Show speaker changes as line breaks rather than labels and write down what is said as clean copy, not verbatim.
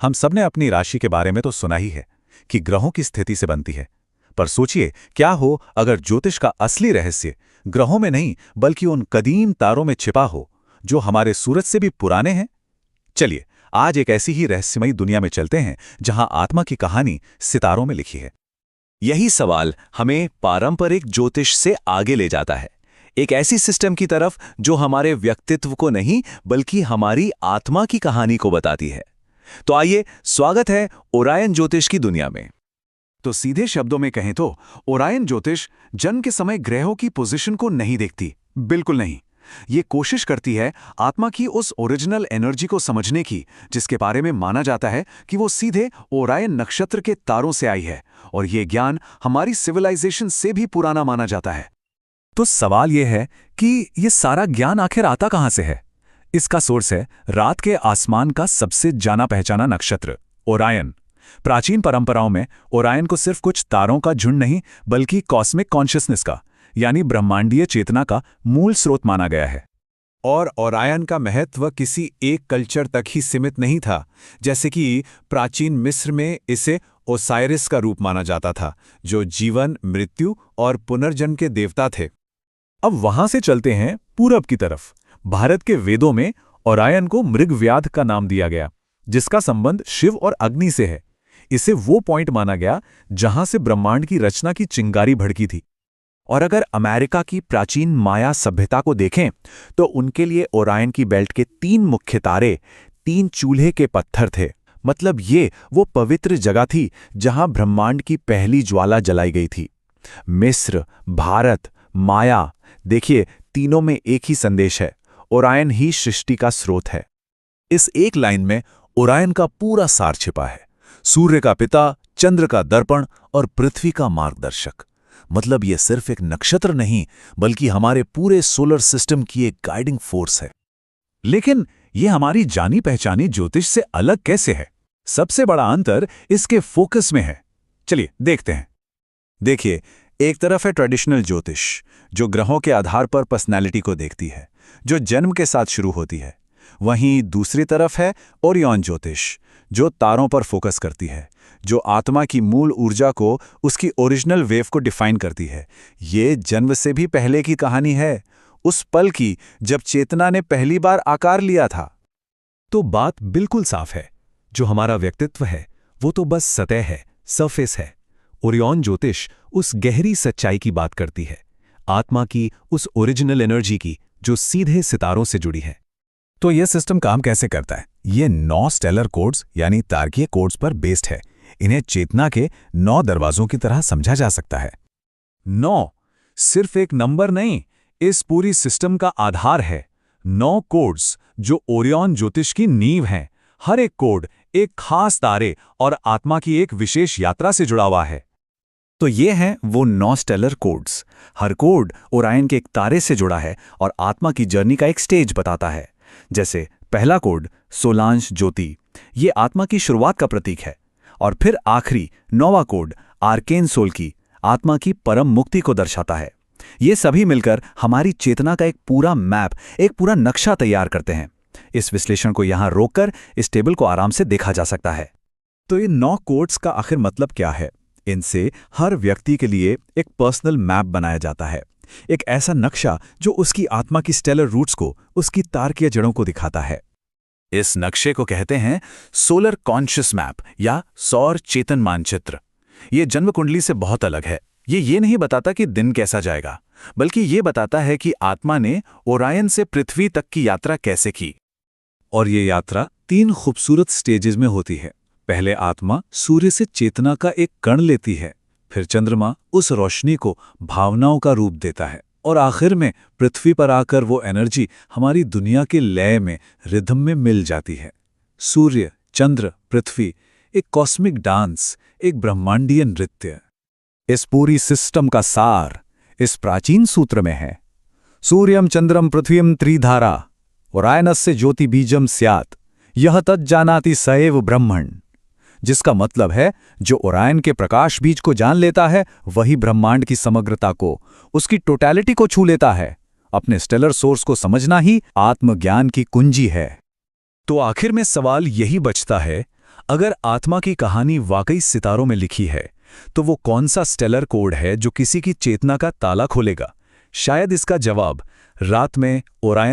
हम सबने अपनी राशि के बारे में तो सुना ही है कि ग्रहों की स्थिति से बनती है। पर सोचिए, क्या हो अगर ज्योतिष का असली रहस्य ग्रहों में नहीं बल्कि उन कदीम तारों में छिपा हो जो हमारे सूरज से भी पुराने हैं। चलिए, आज एक ऐसी ही रहस्यमयी दुनिया में चलते हैं जहां आत्मा की कहानी सितारों में लिखी है।
यही सवाल हमें पारंपरिक ज्योतिष से आगे ले जाता है, एक ऐसी सिस्टम की तरफ जो हमारे व्यक्तित्व को नहीं बल्कि हमारी आत्मा की कहानी को बताती है। तो आइए, स्वागत है ओरायन ज्योतिष की दुनिया में।
तो सीधे शब्दों में कहें तो ओरायन ज्योतिष जन्म के समय ग्रहों की पोजीशन को नहीं देखती, बिल्कुल नहीं। ये कोशिश करती है आत्मा की उस ओरिजिनल एनर्जी को समझने की जिसके बारे में माना जाता है कि वो सीधे ओरायन नक्षत्र के तारों से आई है, और ये ज्ञान हमारी सिविलाइजेशन से भी पुराना माना जाता है।
तो सवाल यह है कि ये सारा ज्ञान आखिर आता कहां से है? इसका सोर्स है रात के आसमान का सबसे जाना पहचाना नक्षत्र ओरायन। प्राचीन परंपराओं में ओरायन को सिर्फ कुछ तारों का झुंड नहीं बल्कि कॉस्मिक कॉन्शियसनेस का, यानी ब्रह्मांडीय चेतना का मूल स्रोत माना गया है।
और ओरायन का महत्व किसी एक कल्चर तक ही सीमित नहीं था। जैसे कि प्राचीन मिस्र में इसे ओसाइरिस का रूप माना जाता था, जो जीवन, मृत्यु और पुनर्जन्म के देवता थे।
अब वहां से चलते हैं पूरब की तरफ। भारत के वेदों में ओरायन को मृगव्याध का नाम दिया गया, जिसका संबंध शिव और अग्नि से है। इसे वो पॉइंट माना गया जहां से ब्रह्मांड की रचना की चिंगारी भड़की थी।
और अगर अमेरिका की प्राचीन माया सभ्यता को देखें तो उनके लिए ओरायन की बेल्ट के 3 मुख्य तारे 3 चूल्हे के पत्थर थे। मतलब ये वो पवित्र जगह थी जहां ब्रह्मांड की पहली ज्वाला जलाई गई थी। मिस्र, भारत, माया, देखिए तीनों में एक ही संदेश है, ओरायन ही सृष्टि का स्रोत है।
इस एक लाइन में ओरायन का पूरा सार छिपा है। सूर्य का पिता, चंद्र का दर्पण और पृथ्वी का मार्गदर्शक। मतलब ये सिर्फ एक नक्षत्र नहीं बल्कि हमारे पूरे सोलर सिस्टम की एक गाइडिंग फोर्स है।
लेकिन ये हमारी जानी पहचानी ज्योतिष से अलग कैसे है? सबसे बड़ा अंतर इसके फोकस में है। चलिए देखते हैं। देखिए, एक तरफ है ट्रेडिशनल ज्योतिष, जो ग्रहों के आधार पर पर्सनैलिटी को देखती है, जो जन्म के साथ शुरू होती है। वहीं दूसरी तरफ है ओरियन ज्योतिष, जो तारों पर फोकस करती है, जो आत्मा की मूल ऊर्जा को, उसकी ओरिजिनल वेव को डिफाइन करती है। ये जन्म से भी पहले की कहानी है, उस पल की जब चेतना ने पहली बार आकार लिया था।
तो बात बिल्कुल साफ है, जो हमारा व्यक्तित्व है वो तो बस सतह है, सरफेस है। ओरियन ज्योतिष उस गहरी सच्चाई की बात करती है, आत्मा की उस ओरिजिनल एनर्जी की जो सीधे सितारों से जुड़ी है।
तो यह सिस्टम काम कैसे करता है? ये 9 स्टेलर कोड्स यानी तारकीय कोड्स पर बेस्ड है। इन्हें चेतना के 9 दरवाजों की तरह समझा जा सकता है। 9 सिर्फ एक नंबर नहीं, इस पूरी सिस्टम का आधार है। 9 कोड्स जो ओरियन ज्योतिष की नींव हैं। हर एक कोड एक खास तारे और आत्मा की एक विशेष यात्रा से जुड़ा हुआ है।
तो ये हैं वो 9 स्टेलर कोड्स। हर कोड ओरायन के एक तारे से जुड़ा है और आत्मा की जर्नी का एक स्टेज बताता है। जैसे पहला कोड सोलांश ज्योति, ये आत्मा की शुरुआत का प्रतीक है। और फिर आखिरी 9वां कोड आर्केन सोल की, आत्मा की परम मुक्ति को दर्शाता है। ये सभी मिलकर हमारी चेतना का एक पूरा मैप, एक पूरा नक्शा तैयार करते हैं। इस विश्लेषण को यहाँ रोककर इस टेबल को आराम से देखा जा सकता है।
तो ये 9 कोड्स का आखिर मतलब क्या है? इनसे हर व्यक्ति के लिए एक पर्सनल मैप बनाया जाता है, एक ऐसा नक्शा जो उसकी आत्मा की स्टेलर रूट्स को, उसकी तारकीय जड़ों को दिखाता है। इस नक्शे को कहते हैं सोलर कॉन्शियस मैप या सौर चेतन मानचित्र। ये जन्म कुंडली से बहुत अलग है। ये नहीं बताता कि दिन कैसा जाएगा, बल्कि ये बताता है कि आत्मा ने ओरायन से पृथ्वी तक की यात्रा कैसे की। और ये यात्रा 3 खूबसूरत स्टेजेस में होती है। पहले आत्मा सूर्य से चेतना का एक कण लेती है, फिर चंद्रमा उस रोशनी को भावनाओं का रूप देता है, और आखिर में पृथ्वी पर आकर वो एनर्जी हमारी दुनिया के लय में, रिदम में मिल जाती है। सूर्य, चंद्र, पृथ्वी, एक कॉस्मिक डांस, एक ब्रह्मांडीय नृत्य। इस पूरी सिस्टम का सार इस प्राचीन सूत्र में है। सूर्यम चंद्रम पृथ्वीम त्रिधारा ओरायनस्य ज्योति बीजम स्यात् यह तज्जानाति सएव ब्रह्मण। जिसका मतलब है, जो ओरायन के प्रकाश बीज को जान लेता है वही ब्रह्मांड की समग्रता को, उसकी टोटैलिटी को छू लेता है। अपने स्टेलर सोर्स को समझना ही आत्मज्ञान की कुंजी है। तो आखिर में सवाल यही बचता है,
अगर आत्मा की कहानी वाकई सितारों में लिखी है, तो वो कौन सा स्टेलर कोड है जो किसी की चेतना का ताला खोलेगा? शायद इसका जवाब रात में ओरायन